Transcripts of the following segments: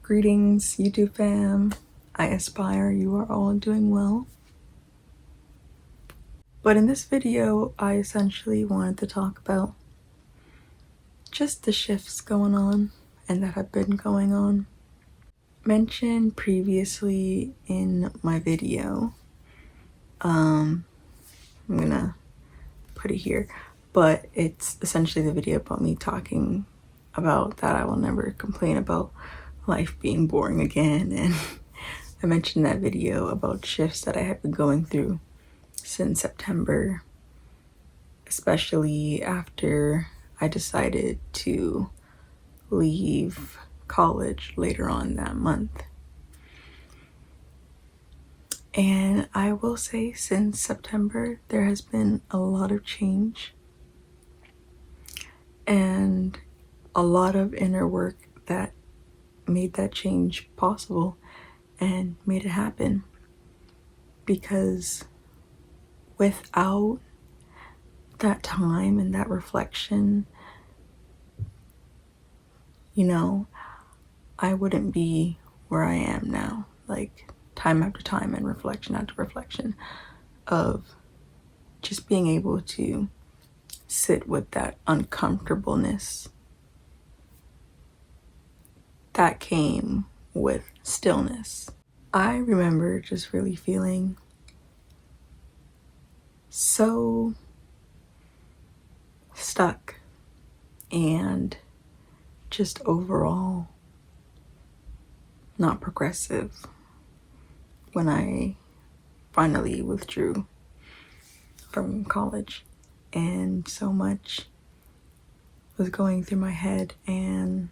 Greetings, YouTube fam. I aspire you are all doing well. But in this video, I essentially wanted to talk about just the shifts going on and that have been going on. Mentioned previously in my video, I'm gonna put it here, but it's essentially the video about me talking about that I will never complain about life being boring again. And I mentioned that video about shifts that I had been going through since September, especially after I decided to leave college later on that month. And I will say since September there has been a lot of change and a lot of inner work that made that change possible and made it happen, because without that time and that reflection, I wouldn't be where I am now, like time after time and reflection after reflection of just being able to sit with that uncomfortableness that came with stillness. I remember just really feeling so stuck and just overall not progressive when I finally withdrew from college, and so much was going through my head, and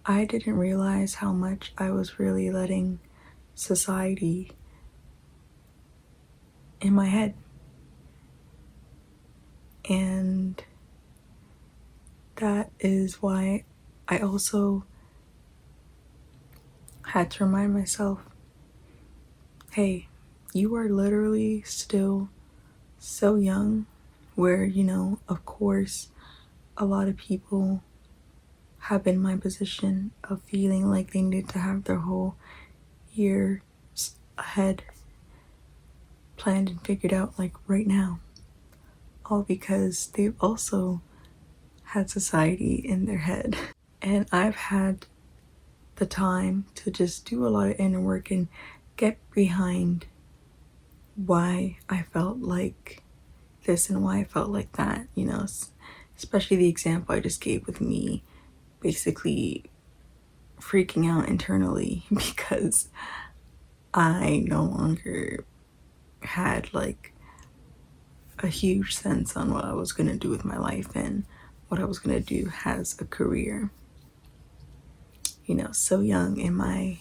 I didn't realize how much I was really letting society in my head. And that is why I also had to remind myself, hey, you are literally still so young, where, of course, a lot of people have been in my position of feeling like they needed to have their whole year ahead planned and figured out, like right now, all because they've also had society in their head. And I've had the time to just do a lot of inner work and get behind why I felt like this and why I felt like that, especially the example I just gave with me basically freaking out internally because I no longer had like a huge sense on what I was going to do with my life and what I was going to do as a career. So young, in my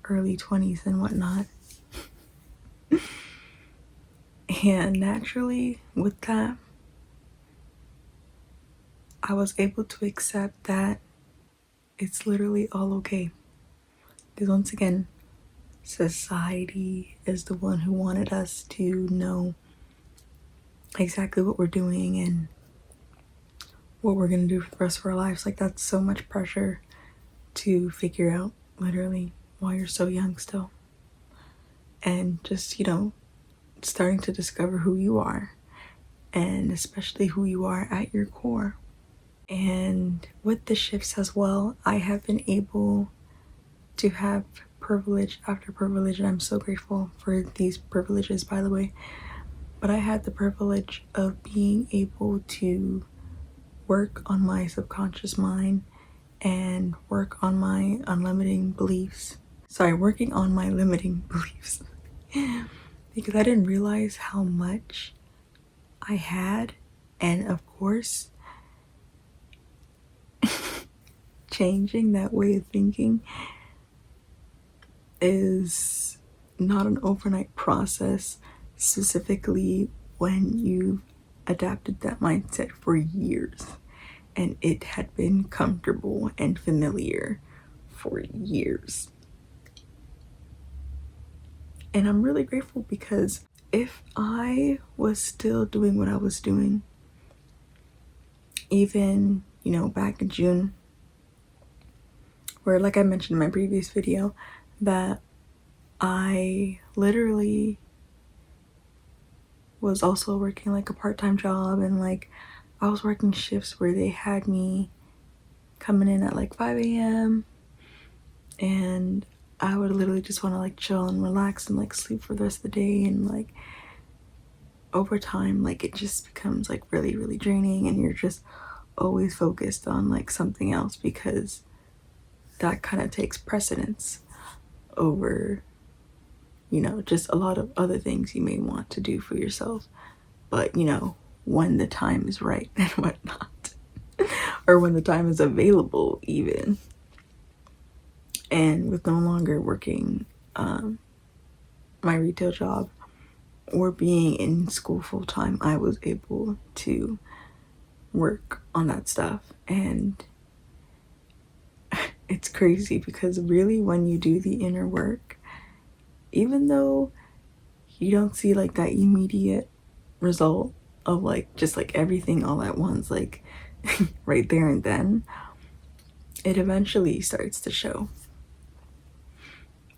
early 20s and whatnot. And naturally, with that, I was able to accept that it's literally all okay. Because once again, society is the one who wanted us to know exactly what we're doing and what we're going to do for the rest of our lives. Like, that's so much pressure to figure out, literally, while you're so young still. And just, starting to discover who you are, and especially who you are at your core. And with the shifts as well, I have been able to have privilege after privilege, and I'm so grateful for these privileges, by the way. But I had the privilege of being able to work on my subconscious mind and work on my working on my limiting beliefs. Because I didn't realize how much I had, and of course, changing that way of thinking is not an overnight process, specifically when you've adapted that mindset for years and it had been comfortable and familiar for years. And I'm really grateful, because if I was still doing what I was doing, even, back in June, where, like I mentioned in my previous video, that I literally was also working like a part-time job, and like I was working shifts where they had me coming in at like 5 a.m. and I would literally just want to like chill and relax and like sleep for the rest of the day. And like over time, like it just becomes like really, really draining, and you're just always focused on like something else, because that kind of takes precedence over, you know, just a lot of other things you may want to do for yourself. But, you know, when the time is right and whatnot, or when the time is available, even. And with no longer working my retail job or being in school full time, I was able to work on that stuff. And it's crazy, because really, when you do the inner work, even though you don't see like that immediate result of like just like everything all at once, like right there and then, it eventually starts to show.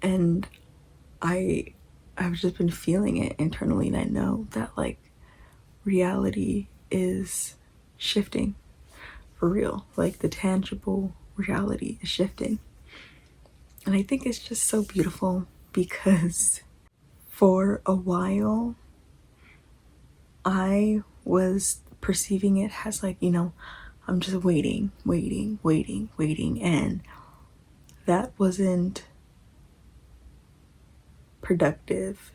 And I've just been feeling it internally, and I know that like reality is shifting for real. Like the tangible reality is shifting. And I think it's just so beautiful, because for a while I was perceiving it as like, you know, I'm just waiting, and that wasn't productive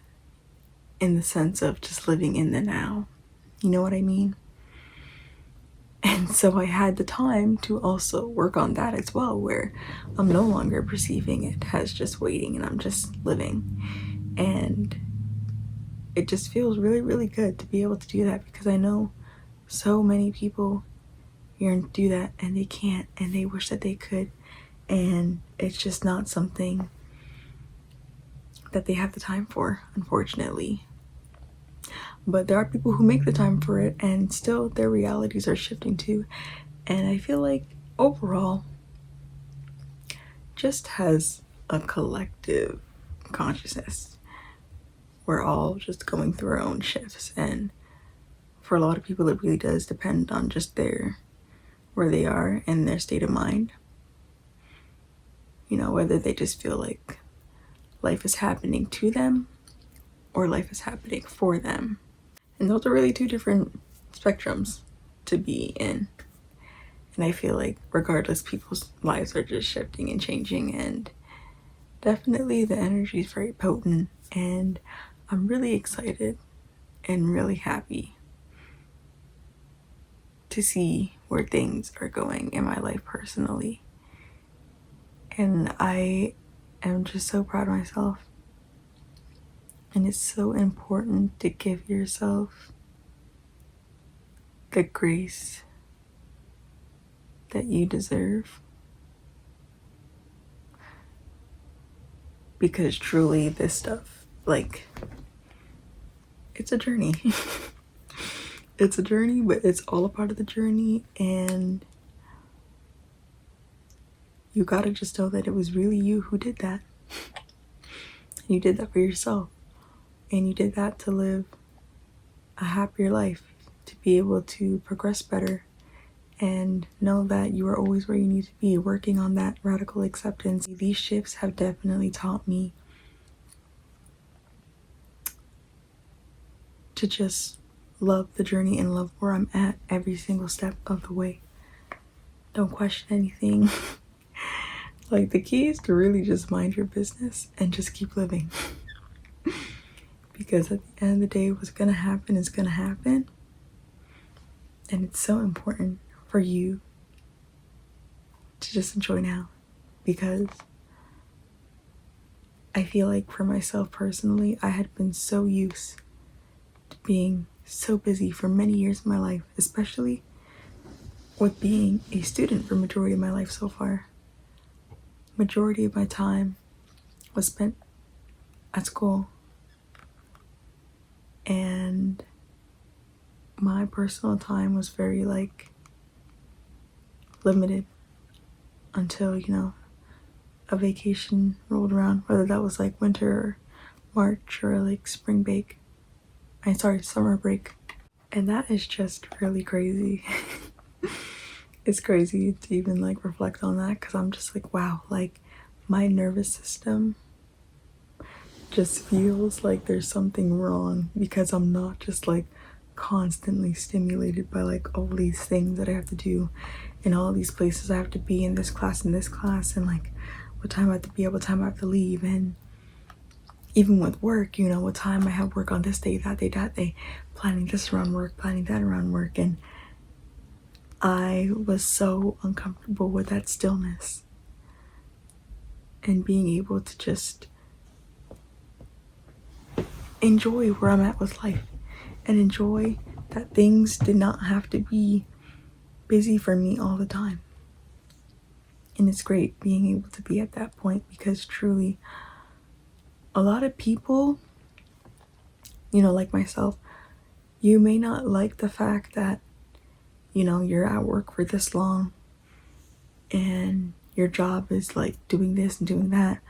in the sense of just living in the now. You know what I mean? And so I had the time to also work on that as well, where I'm no longer perceiving it as just waiting, and I'm just living. And it just feels really, really good to be able to do that, because I know so many people yearn to do that and they can't, and they wish that they could, and it's just not something that they have the time for, unfortunately. But there are people who make the time for it, and still their realities are shifting too. And I feel like overall, just as a collective consciousness, we're all just going through our own shifts. And for a lot of people, it really does depend on just where they are and their state of mind. You know, whether they just feel like life is happening to them or life is happening for them. And those are really two different spectrums to be in. And I feel like regardless, people's lives are just shifting and changing, and definitely the energy is very potent, and I'm really excited and really happy to see where things are going in my life personally. And I am just so proud of myself. And it's so important to give yourself the grace that you deserve. Because truly, this stuff, like, it's a journey. It's a journey, but it's all a part of the journey. And you gotta just know that it was really you who did that. You did that for yourself. And you did that to live a happier life, to be able to progress better, and know that you are always where you need to be, working on that radical acceptance. These shifts have definitely taught me to just love the journey and love where I'm at every single step of the way. Don't question anything. Like, the key is to really just mind your business and just keep living. Because at the end of the day, what's gonna happen is gonna happen. And it's so important for you to just enjoy now. Because I feel like for myself personally, I had been so used to being so busy for many years of my life, especially with being a student for majority of my life so far. Majority of my time was spent at school, and my personal time was very like limited until, you know, a vacation rolled around, whether that was like winter or March or like spring break. Summer break. And that is just really crazy. It's crazy to even like reflect on that, because I'm just like, wow, like my nervous system just feels like there's something wrong, because I'm not just like constantly stimulated by like all these things that I have to do and all these places I have to be in this class and like what time I have to be, what time I have to leave, and even with work, you know, what time I have work on this day, that day, planning this around work, planning that around work. And I was so uncomfortable with that stillness and being able to just enjoy where I'm at with life and enjoy that things did not have to be busy for me all the time. And it's great being able to be at that point, because truly a lot of people, you know, like myself, you may not like the fact that, you know, you're at work for this long and your job is like doing this and doing that,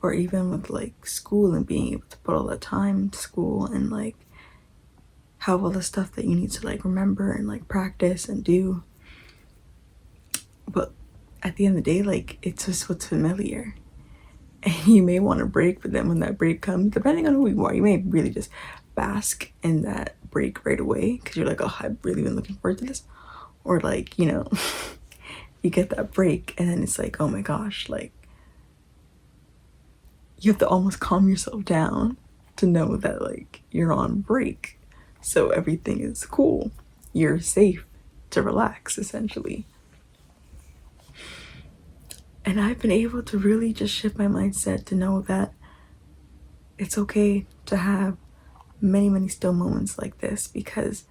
or even with like school and being able to put all the time into school and like have all the stuff that you need to like remember and like practice and do. But at the end of the day, like it's just what's familiar. And you may want a break, but then when that break comes, depending on who you are, you may really just bask in that break right away, because you're like, oh, I've really been looking forward to this. Or like, you know, you get that break and then it's like, oh my gosh, like you have to almost calm yourself down to know that like you're on break, so everything is cool, you're safe to relax essentially. And I've been able to really just shift my mindset to know that it's okay to have many still moments like this, because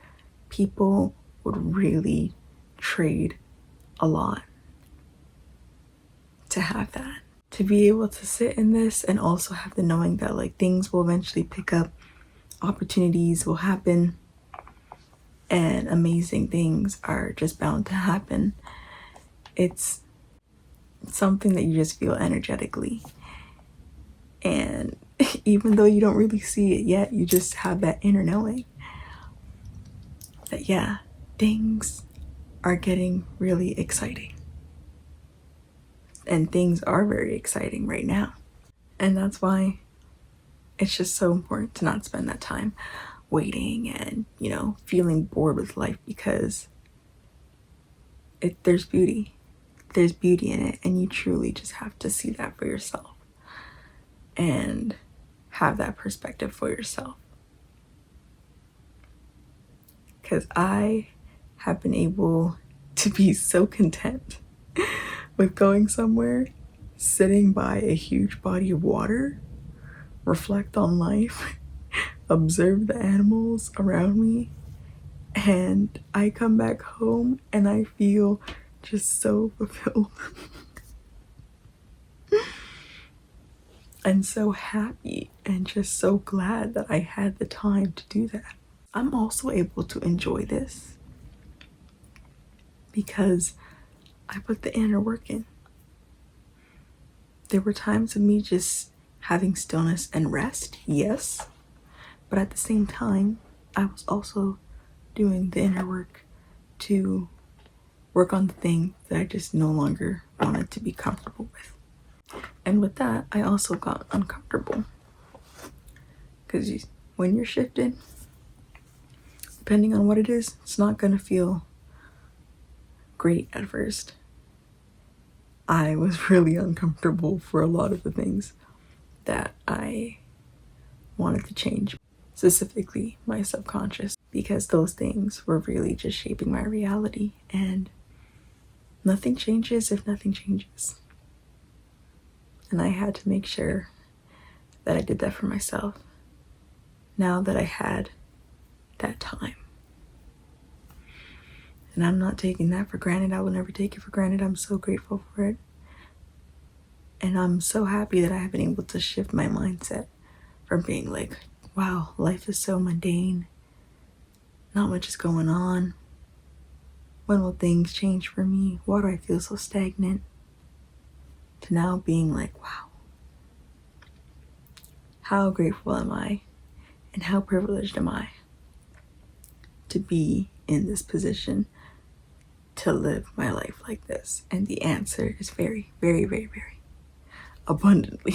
people would really trade a lot to have that, to be able to sit in this and also have the knowing that like things will eventually pick up, opportunities will happen, and amazing things are just bound to happen. It's something that you just feel energetically, and even though you don't really see it yet, you just have that inner knowing that yeah, things are getting really exciting, and things are very exciting right now. And that's why it's just so important to not spend that time waiting and, you know, feeling bored with life, because there's beauty in it, and you truly just have to see that for yourself and have that perspective for yourself. Because I have been able to be so content with going somewhere, sitting by a huge body of water, reflect on life, observe the animals around me, and I come back home and I feel just so fulfilled and so happy and just so glad that I had the time to do that. I'm also able to enjoy this because I put the inner work in. There were times of me just having stillness and rest, yes, but at the same time, I was also doing the inner work to work on the thing that I just no longer wanted to be comfortable with. And with that, I also got uncomfortable. Because when you're shifted, depending on what it is, it's not going to feel great at first. I was really uncomfortable for a lot of the things that I wanted to change, specifically my subconscious, because those things were really just shaping my reality, and nothing changes if nothing changes. And I had to make sure that I did that for myself now that I had that time. And I'm not taking that for granted. I will never take it for granted. I'm so grateful for it. And I'm so happy that I have been able to shift my mindset from being like, wow, life is so mundane, not much is going on, when will things change for me, why do I feel so stagnant, to now being like, wow, how grateful am I and how privileged am I to be in this position to live my life like this? And the answer is very, very, very, very abundantly.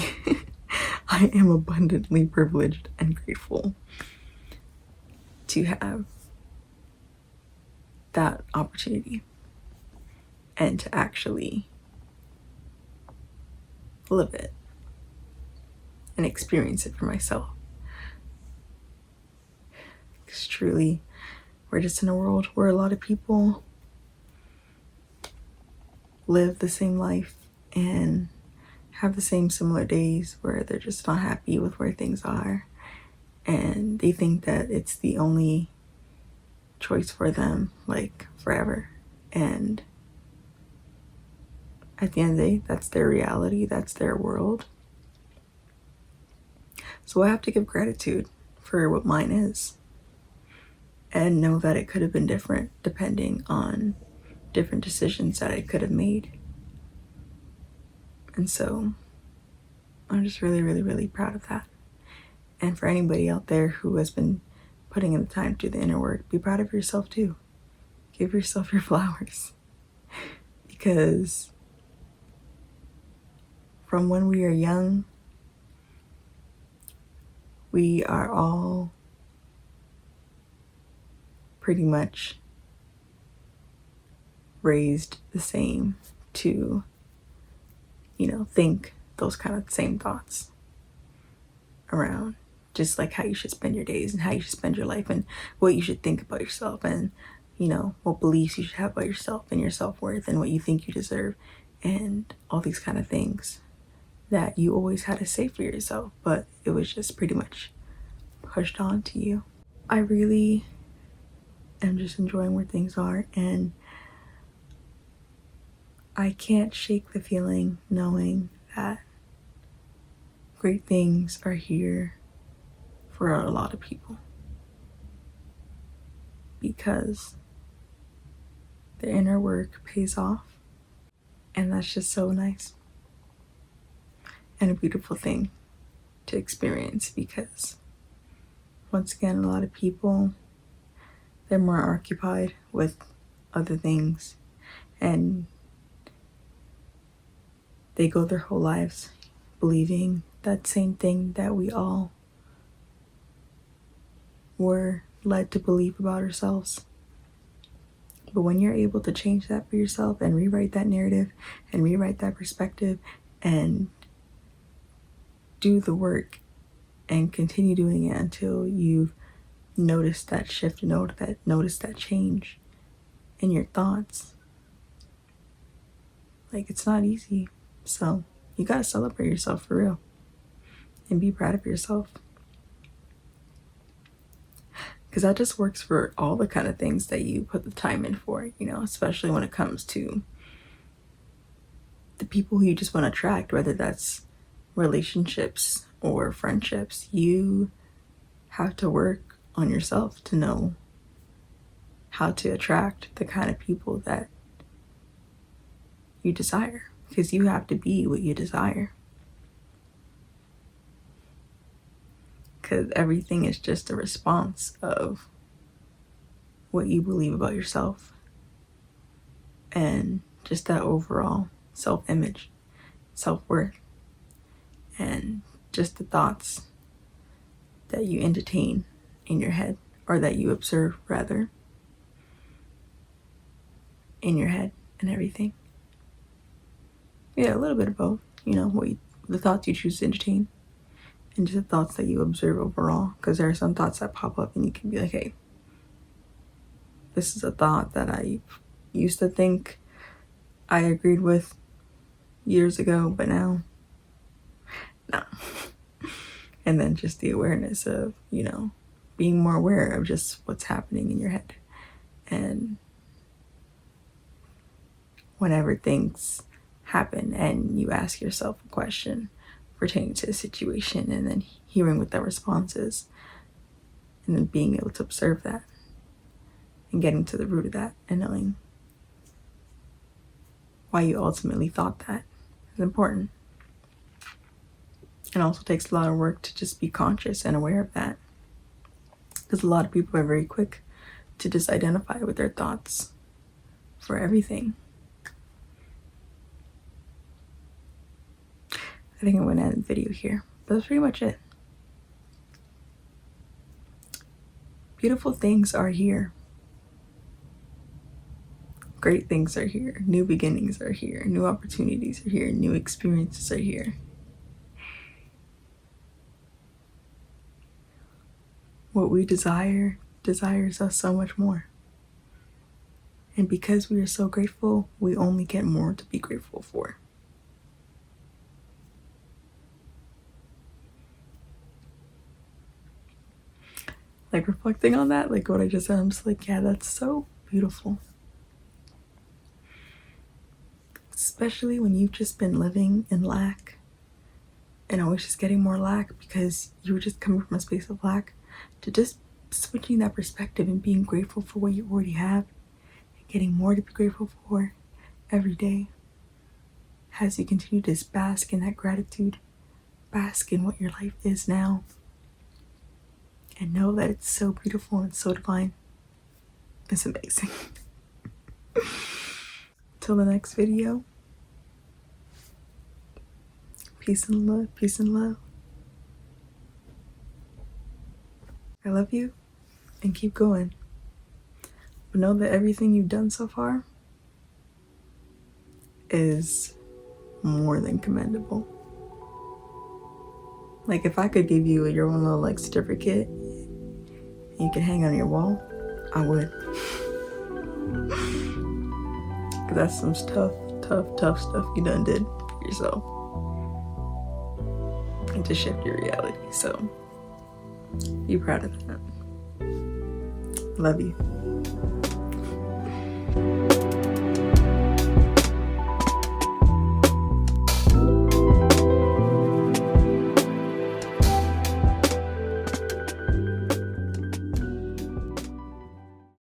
I am abundantly privileged and grateful to have that opportunity and to actually live it and experience it for myself. Because truly, we're just in a world where a lot of people live the same life and have the same similar days where they're just not happy with where things are, and they think that it's the only choice for them, like forever. And at the end of the day, that's their reality, that's their world. So I have to give gratitude for what mine is and know that it could have been different depending on different decisions that I could have made. And so I'm just really, really, really proud of that. And for anybody out there who has been putting in the time to do the inner work, be proud of yourself too. Give yourself your flowers. Because from when we are young, we are all pretty much raised the same to, think those kind of same thoughts around just like how you should spend your days and how you should spend your life and what you should think about yourself and, what beliefs you should have about yourself and your self-worth and what you think you deserve and all these kind of things that you always had to say for yourself, but it was just pretty much pushed on to you. I really am just enjoying where things are, and I can't shake the feeling knowing that great things are here for a lot of people because the inner work pays off, and that's just so nice and a beautiful thing to experience because once again, a lot of people, they're more occupied with other things and they go their whole lives believing that same thing that we all were led to believe about ourselves. But when you're able to change that for yourself and rewrite that narrative and rewrite that perspective and do the work and continue doing it until you've noticed that shift, noticed that change in your thoughts, like, it's not easy. So you gotta celebrate yourself for real and be proud of yourself. Because that just works for all the kind of things that you put the time in for, especially when it comes to the people who you just want to attract, whether that's relationships or friendships. You have to work on yourself to know how to attract the kind of people that you desire, because you have to be what you desire. Because everything is just a response of what you believe about yourself and just that overall self-image, self-worth, and just the thoughts that you entertain in your head, or that you observe rather in your head and everything. Yeah, a little bit of both, the thoughts you choose to entertain and just the thoughts that you observe overall, because there are some thoughts that pop up and you can be like, hey, this is a thought that I used to think I agreed with years ago, but now, no. And then just the awareness of, being more aware of just what's happening in your head. And whenever things happen and you ask yourself a question pertaining to the situation, and then hearing what that response is, and then being able to observe that and getting to the root of that and knowing why you ultimately thought that, is important. It also takes a lot of work to just be conscious and aware of that. Because a lot of people are very quick to just identify with their thoughts for everything. I think I'm going to end the video here. But that's pretty much it. Beautiful things are here. Great things are here. New beginnings are here. New opportunities are here. New experiences are here. What we desire desires us so much more. And because we are so grateful, we only get more to be grateful for. Like, reflecting on that, like what I just said, I'm just like, yeah, that's so beautiful. Especially when you've just been living in lack and always just getting more lack because you were just coming from a space of lack, to just switching that perspective and being grateful for what you already have and getting more to be grateful for every day as you continue to just bask in that gratitude, bask in what your life is now, and know that it's so beautiful and so divine. It's amazing. Till the next video, peace and love, peace and love. I love you and keep going. But know that everything you've done so far is more than commendable. Like, if I could give you your own little like certificate and you could hang on your wall, I would. Cause that's some tough stuff you done did for yourself. And to shift your reality. So be proud of that. Love you.